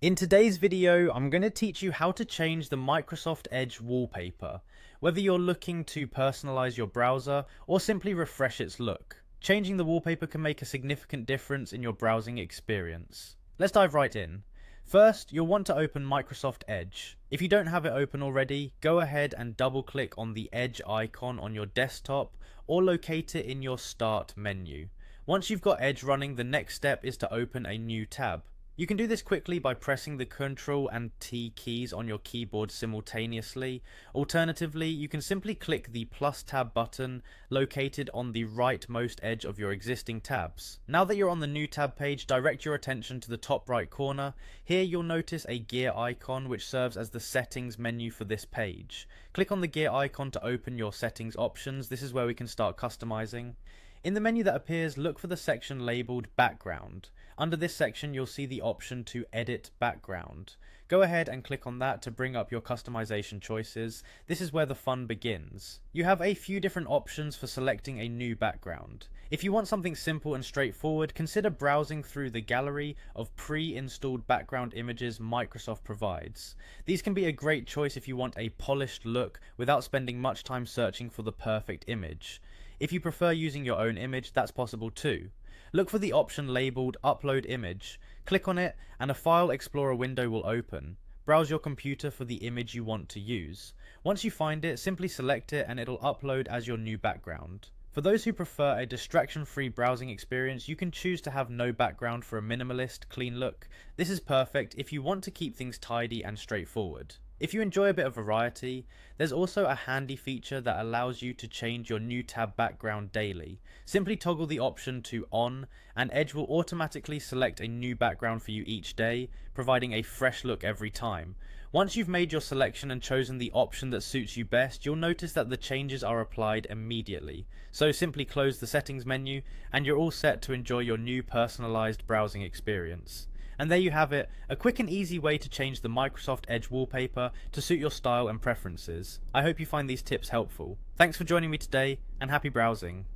In today's video, I'm going to teach you how to change the Microsoft Edge wallpaper, whether you're looking to personalize your browser or simply refresh its look. Changing the wallpaper can make a significant difference in your browsing experience. Let's dive right in. First, you'll want to open Microsoft Edge. If you don't have it open already, go ahead and double click on the Edge icon on your desktop or locate it in your Start menu. Once you've got Edge running, the next step is to open a new tab. You can do this quickly by pressing the Ctrl and T keys on your keyboard simultaneously. Alternatively, you can simply click the plus tab button located on the rightmost edge of your existing tabs. Now that you're on the new tab page, direct your attention to the top right corner. Here you'll notice a gear icon which serves as the settings menu for this page. Click on the gear icon to open your settings options. This is where we can start customizing. In the menu that appears, look for the section labelled Background. Under this section, you'll see the option to edit background. Go ahead and click on that to bring up your customization choices. This is where the fun begins. You have a few different options for selecting a new background. If you want something simple and straightforward, consider browsing through the gallery of pre-installed background images Microsoft provides. These can be a great choice if you want a polished look without spending much time searching for the perfect image. If you prefer using your own image, that's possible too. Look for the option labelled Upload Image, click on it and a File Explorer window will open. Browse your computer for the image you want to use. Once you find it, simply select it and it'll upload as your new background. For those who prefer a distraction-free browsing experience, you can choose to have no background for a minimalist, clean look. This is perfect if you want to keep things tidy and straightforward. If you enjoy a bit of variety, there's also a handy feature that allows you to change your new tab background daily. Simply toggle the option to On, and Edge will automatically select a new background for you each day, providing a fresh look every time. Once you've made your selection and chosen the option that suits you best, you'll notice that the changes are applied immediately. So simply close the settings menu, and you're all set to enjoy your new personalized browsing experience. And there you have it, a quick and easy way to change the Microsoft Edge wallpaper to suit your style and preferences. I hope you find these tips helpful. Thanks for joining me today, and happy browsing.